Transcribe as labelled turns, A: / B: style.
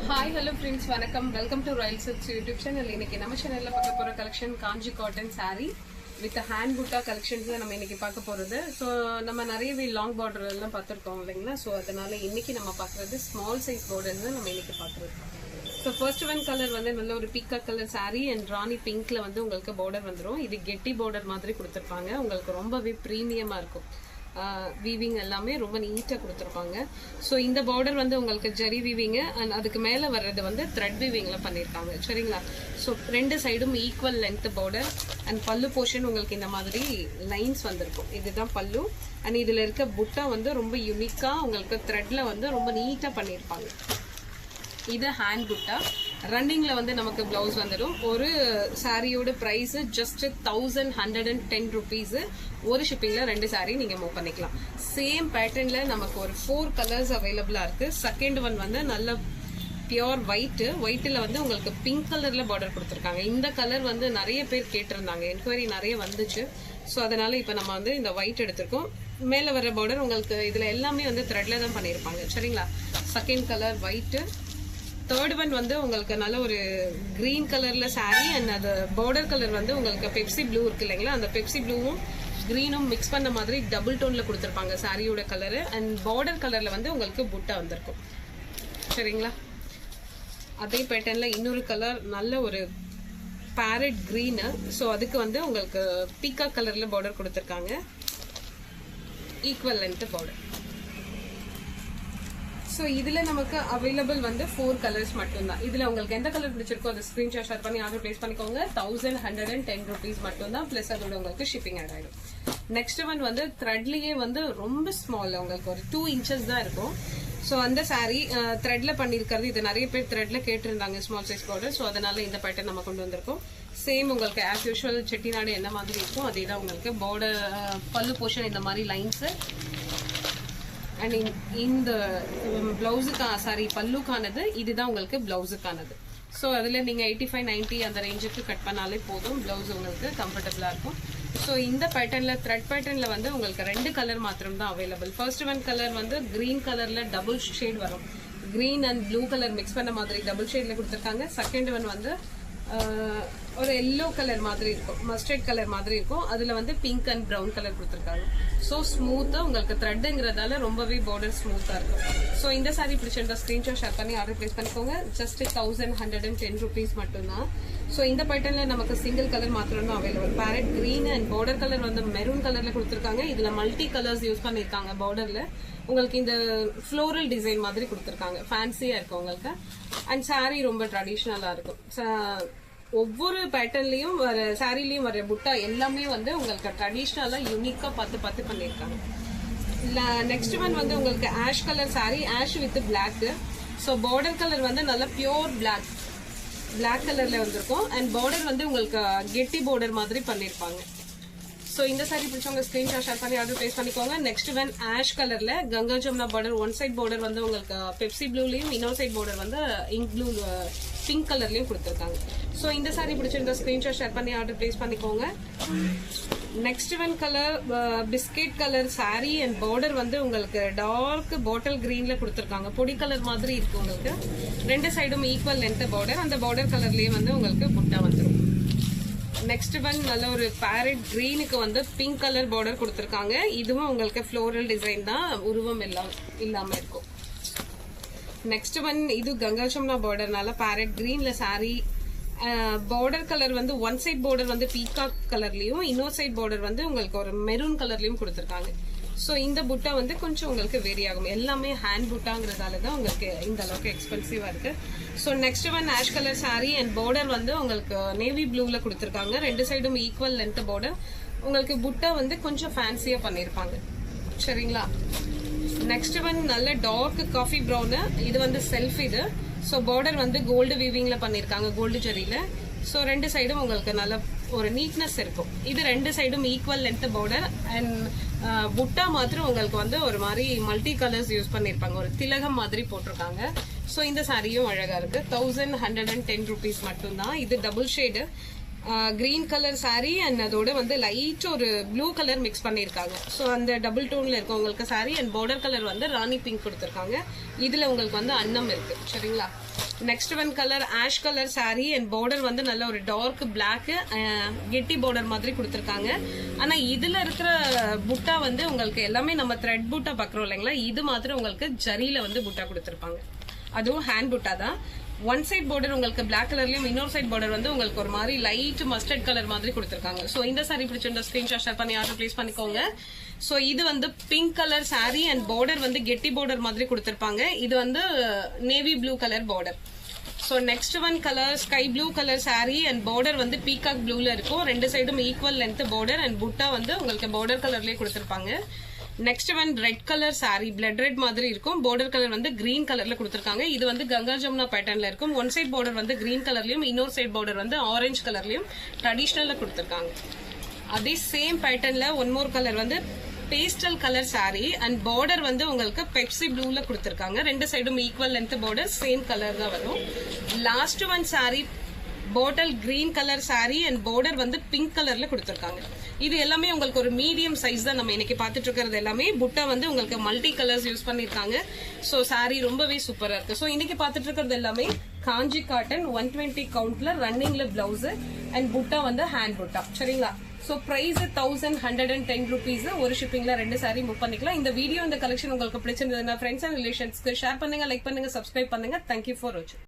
A: Hi, hello friends, vanakkam. Welcome to Royal Silks YouTube channel. இன்னைக்கு நம்ம சேனல்ல பார்க்க போற collection Kanchi cotton saree with hand butta collections நம்ம இன்னைக்கு பார்க்க போறது. So நம்ம நிறையவே லாங் border எல்லாம் பார்த்திருக்கோம் இல்லைங்களா? So அதனால இன்னைக்கு நம்ம பார்க்கிறது small size borders நம்ம இன்னைக்கு பார்க்கிறது. So first one color வந்து நல்ல ஒரு peacock color saree and ராணி pinkல வந்து உங்களுக்கு border வந்துரும். இது கெட்டி border மாதிரி கொடுத்திருப்பாங்க. உங்களுக்கு ரொம்பவே பிரீமியமா இருக்கும். வீவிங் எல்லாமே ரொம்ப நீட்டா கொடுத்திருப்பாங்க. சோ இந்த பார்டர் வந்து உங்களுக்கு ஜரி வீவிங் and அதுக்கு மேல வர்றது வந்து த்ரெட் வீவிங்ல பண்ணிருக்காங்க. சரிங்களா? சோ ரெண்டு சைடும் ஈக்குவல் லென்த் பார்டர் and பல்லு போர்ஷன் உங்களுக்கு இந்த மாதிரி லைன்ஸ் வந்திருக்கும். இதுதான் பல்லு and இதுல இருக்க புட்டா வந்து ரொம்ப யூனிக்கா உங்களுக்கு த்ரெட்ல வந்து ரொம்ப நீட்டா பண்ணிருப்பாங்க. இது ஹேண்ட் புட்டா ரன்னிங்ல வந்து நமக்கு பிளவுஸ் வந்துடும். ஒரு சாரியோட பிரைஸ் ஜஸ்ட் 1110 rupees. ஒரு ஷிப்பிங்ல ரெண்டு சாரி நீங்க மூவ் பண்ணிக்கலாம். சேம் பேட்டர்ன்ல நமக்கு ஒரு 4 கலர்ஸ் அவைலபிளா இருக்கு. செகண்ட் ஒன் வந்து நல்ல பியோர் ஒயிட்ல வந்து உங்களுக்கு பிங்க் கலர்ல பார்டர் கொடுத்திருக்காங்க. இந்த கலர் வந்து நிறைய பேர் கேட்டிருந்தாங்க, என்கொயரி நிறைய வந்துச்சு. ஸோ அதனால இப்போ நம்ம வந்து இந்த ஒயிட் எடுத்திருக்கோம். மேல வர பார்டர் உங்களுக்கு இதுல எல்லாமே வந்து த்ரெட்ல தான் பண்ணியிருப்பாங்க. சரிங்களா? Second colour white. Third one வந்து உங்களுக்கு நல்ல ஒரு கிரீன் கலர்ல saree அண்ட் அது பார்டர் கலர் வந்து உங்களுக்கு பெப்சி ப்ளூ இருக்கு இல்லைங்களா? அந்த பெப்சி ப்ளூவும் கிரீனும் மிக்ஸ் பண்ண மாதிரி டபுள் டோன்ல கொடுத்திருப்பாங்க சாரியோட கலரு அண்ட் பார்டர் கலர்ல வந்து உங்களுக்கு புட்டா வந்திருக்கும். சரிங்களா? அதே பேட்டர்ன்ல இன்னொரு கலர் நல்ல ஒரு பேரட் கிரீன். ஸோ அதுக்கு வந்து உங்களுக்கு பீகாக் கலர்ல பார்டர் கொடுத்திருக்காங்க. Equal length border. ஸோ இதுல நமக்கு அவைலபிள் வந்து 4 கலர்ஸ் மட்டும்தான். இதுல உங்களுக்கு எந்த கலர் பிடிச்சிருக்கோ அதை ஸ்கிரீன்ஷாட் ஷேர் பண்ணி ஆர்டர் பிளேஸ் பண்ணிக்கோங்க. 1110 rupees மட்டும்தான். பிளஸ் அதோட உங்களுக்கு ஷிப்பிங் ஆட் ஆயிடும். நெக்ஸ்ட் ஒன் வந்து த்ரெட்லயே வந்து ரொம்ப ஸ்மால், உங்களுக்கு ஒரு 2 inches தான் இருக்கும். ஸோ அந்த சாரீ த்ரெட்ல பண்ணிருக்கிறது. இது நிறைய பேர் த்ரெட்ல கேட்டிருந்தாங்க ஸ்மால் சைஸ் பார்டர். ஸோ அதனால இந்த பேட்டர்ன் நம்ம கொண்டு வந்திருக்கோம். சேம் உங்களுக்கு ஆஸ் யூஷுவல் செட்டிநாடு என்ன மாதிரி இருக்கும் அதே தான் உங்களுக்கு பார்டர் பல்லு போர்ஷன் இந்த மாதிரி லைன்ஸ் அண்ட் இந்த பிளவுஸுக்கா சாரி பல்லுக்கானது இதுதான் உங்களுக்கு பிளவுஸுக்கானது. ஸோ அதில் நீங்கள் 85-90 அந்த ரேஞ்சுக்கு கட் பண்ணாலே போதும். பிளவுஸ் உங்களுக்கு கம்ஃபர்டபுளாக இருக்கும். ஸோ இந்த பேட்டர்னில் த்ரெட் பேட்டர்னில் வந்து உங்களுக்கு 2 கலர் மாத்திரம் தான் அவைலபிள். ஃபர்ஸ்ட் ஒன் கலர் வந்து கிரீன் கலரில் டபுள் ஷேட் வரும். Green and blue colour mix பண்ண மாதிரி டபுள் ஷேடில் கொடுத்துருக்காங்க. செகண்ட் ஒன் வந்து ஒரு எல்லோ கலர் மாதிரி இருக்கும், மஸ்டர்ட் கலர் மாதிரி இருக்கும். அதுல வந்து பிங்க் அண்ட் பிரவுன் கலர் கொடுத்துருக்காங்க. ஸோ ஸ்மூத்தா உங்களுக்கு த்ரெட்ங்கிறதால ரொம்பவே பார்டர் ஸ்மூத்தா இருக்கும். ஸோ இந்த சாரி பிடிச்சிருந்தா ஸ்கிரீன்ஷாட் ஷேர் பண்ணி ஆர்டர் பிளேஸ் பண்ணிக்கோங்க. ஜஸ்ட் 1110 rupees மட்டும்தான். ஸோ இந்த பேட்டர்ன்ல நமக்கு சிங்கிள் கலர் மாத்திரம் தான் available. Farad green and border colour வந்து மெரூன் கலர்ல கொடுத்துருக்காங்க. இதுல மல்டி கலர்ஸ் யூஸ் பண்ணிருக்காங்க. பார்டர்ல உங்களுக்கு இந்த ஃப்ளோரல் டிசைன் மாதிரி கொடுத்துருக்காங்க. ஃபேன்சியா இருக்கும் உங்களுக்கு. அண்ட் சாரி ரொம்ப ட்ரெடிஷ்னலா இருக்கும். ஒவ்வொரு பேட்டர்ன்லயும் வர சாரிலயும் வர புட்டா எல்லாமே வந்து உங்களுக்கு ட்ரெடிஷ்னலா யூனிக்கா பார்த்து பண்ணிருக்காங்க. நெக்ஸ்ட் ஒன் வந்து உங்களுக்கு ash colour sorry, ash with black. So border colour வந்து நல்ல பியோர் பிளாக் கலர்ல வந்திருக்கும். அண்ட் பார்டர் வந்து உங்களுக்கு கெட்டி பார்டர் மாதிரி பண்ணிருப்பாங்க. ஸோ இந்த சாரி பிடிச்சவங்க ஸ்கிரீன்ஷாட் ஷேர் பண்ணி ஆர்டர் பிளேஸ் பண்ணிக்கோங்க. நெக்ஸ்ட் ஒன் ஆஷ் கலர்ல Ganga Jamuna border. One side border வந்து உங்களுக்கு பெப்சி ப்ளூலயும் இன்னொரு சைட் பார்டர் வந்து இங்க் ப்ளூ பிங்க் கலர்லயும் கொடுத்துருக்காங்க. ஸோ இந்த சாரி பிடிச்சிருந்தா ஸ்கிரீன்ஷாட் ஷேர் பண்ணி ஆர்டர் பிளேஸ் பண்ணிக்கோங்க. Next one colour biscuit colour sari and border வந்து உங்களுக்கு டார்க் பாட்டில் கிரீன்ல கொடுத்துருக்காங்க. பொடி கலர் மாதிரி இருக்கு உங்களுக்கு. ரெண்டு சைடும் ஈக்குவல் லென்த் பார்டர். அந்த பார்டர் கலர்லயே வந்து உங்களுக்கு புட்டா வந்துடும். நெக்ஸ்ட் ஒன் நல்ல ஒரு பேரட் கிரீனுக்கு வந்து பிங்க் கலர் பார்டர் கொடுத்துருக்காங்க. இதுவும் உங்களுக்கு ஃப்ளோரல் டிசைன் தான், உருவம் இல்லாம இருக்கும். நெக்ஸ்ட் ஒன் இது கங்கா ஜமுனா பார்டர்னால பேரட் கிரீன்ல சாரி. பார்டர் கலர் வந்து ஒன் சைட் பார்டர் வந்து பீகாக் கலர்லயும் இன்னொரு சைட் பார்டர் வந்து உங்களுக்கு ஒரு மெரூன் கலர்லயும் கொடுத்துருக்காங்க. ஸோ இந்த புட்டா வந்து கொஞ்சம் உங்களுக்கு வேரி ஆகும். எல்லாமே ஹேண்ட் புட்டாங்கிறதால தான் உங்களுக்கு இந்த அளவுக்கு எக்ஸ்பென்சிவா இருக்கு. So next one ash colour sari and border வந்து உங்களுக்கு நேவி ப்ளூல கொடுத்துருக்காங்க. ரெண்டு சைடும் ஈக்குவல் லென்த் பார்டர். உங்களுக்கு புட்டா வந்து கொஞ்சம் ஃபேன்சியா பண்ணிருப்பாங்க. சரிங்களா? நெக்ஸ்ட் ஒன் நல்ல டார்க் காஃபி ப்ரௌன். இது வந்து செல்ஃப் இது. ஸோ பார்டர் வந்து கோல்டு வீவிங்ல பண்ணிருக்காங்க, கோல்டு ஜரியில. ஸோ ரெண்டு சைடும் உங்களுக்கு நல்ல ஒரு நீட்னஸ் இருக்கும். இது ரெண்டு சைடும் ஈக்குவல் லென்த் பார்டர் அண்ட் புட்டா மாத்திரம் உங்களுக்கு வந்து ஒரு மாதிரி மல்டி கலர்ஸ் யூஸ் பண்ணிருப்பாங்க. ஒரு திலகம் மாதிரி போட்டிருக்காங்க. ஸோ இந்த சாரியும் அழகா இருக்கு. 1110 rupees மட்டும்தான். இது double shade green colour sari and அதோட வந்து லைட் ஒரு ப்ளூ கலர் மிக்ஸ் பண்ணிருக்காங்க. ஸோ அந்த டபுள் டோன்ல இருக்கு உங்களுக்கு சாரி அண்ட் பார்டர் கலர் வந்து ராணி பிங்க் கொடுத்துருக்காங்க. இதுல உங்களுக்கு வந்து அன்னம் இருக்கு. சரிங்களா? Next one colour ash colour saree and border வந்து நல்ல ஒரு டார்க் பிளாக் கெட்டி பார்டர் மாதிரி கொடுத்துருக்காங்க. ஆனா இதுல இருக்கிற புட்டா வந்து உங்களுக்கு எல்லாமே நம்ம த்ரெட் புட்டா பாக்குறோம் இல்லைங்களா, இது மாதிரி உங்களுக்கு ஜரியில வந்து புட்டா கொடுத்துருப்பாங்க. அதுவும் ஹேண்ட் புட்டா தான். ஒன் சைட் பார்டர் உங்களுக்கு பிளாக் கலர்லயும், இன்னொரு சைட் பார்டர் வந்து உங்களுக்கு ஒரு மாதிரி லைட் மஸ்டர்ட் கலர் மாதிரி கொடுத்துருக்காங்க. சோ இந்த saree பிடிச்சிருந்த ஸ்கிரீன்ஷாட் ஷேர் பண்ணி ஆர்டர் பிளேஸ் பண்ணிக்கோங்க. சோ இது வந்து pink colour saree and border வந்து கெட்டி பார்டர் மாதிரி கொடுத்திருப்பாங்க. இது வந்து navy blue colour border. So next one colour sky blue colour saree and border வந்து பீகாக் ப்ளூல இருக்கும். ரெண்டு சைடும் ஈக்குவல் லென்த் பார்டர் அண்ட் புட்டா வந்து உங்களுக்கு பார்டர் கலர்லயே கொடுத்திருப்பாங்க. Next one red colour saree, blood red மாதிரி இருக்கும். பார்டர் கலர் வந்து கிரீன் கலர்ல கொடுத்திருக்காங்க. இது வந்து கங்கா ஜமுனா பேட்டர்ன்ல இருக்கும். ஒன் சைட் பார்டர் வந்து கிரீன் கலர்லயும், இன்னொரு சைட் பார்டர் வந்து ஆரஞ்சு கலர்லயும் ட்ரெடிஷனல்ல கொடுத்திருக்காங்க. அதே சேம் பேட்டர்ன்ல ஒன் மோர் கலர் வந்து pastel colour saree and border வந்து உங்களுக்கு பெப்சி ப்ளூல கொடுத்திருக்காங்க. ரெண்டு சைடும் equal length border, same colour தான் வரும். Last one saree bottle green colour saree and border வந்து பிங்க் கலர்ல கொடுத்திருக்காங்க. இது எல்லாமே உங்களுக்கு ஒரு மீடியம் சைஸ் தான் நம்ம இன்னைக்கு பாத்துட்டு இருக்கிறது எல்லாமே. புட்டா வந்து உங்களுக்கு மல்டி கலர்ஸ் யூஸ் பண்ணிருக்காங்க. சோ saree ரொம்பவே சூப்பரா இருக்கு. சோ இன்னைக்கு பாத்துட்டு இருக்கிறது எல்லாமே காஞ்சி காட்டன் 120 கவுண்ட்ல ரன்னிங்ல பிளவுஸ் அண்ட் புட்டா வந்து ஹேண்ட் புட்டா. சரிங்களா? So price 1110 rupees. ஒரு ஷிப்பிங்ல 2 saree புக் பண்ணிக்கலாம். இந்த வீடியோ இந்த கலெக்ஷன் உங்களுக்கு பிடிச்சிருந்ததுன்னா ஃப்ரெண்ட்ஸ் அண்ட் ரிலேஷன்ஸ்க்கு ஷேர் பண்ணுங்க, லைக் பண்ணுங்க, சப்ஸ்கிரைப் பண்ணுங்க. தேங்க்யூ ஃபார் வாட்சிங்.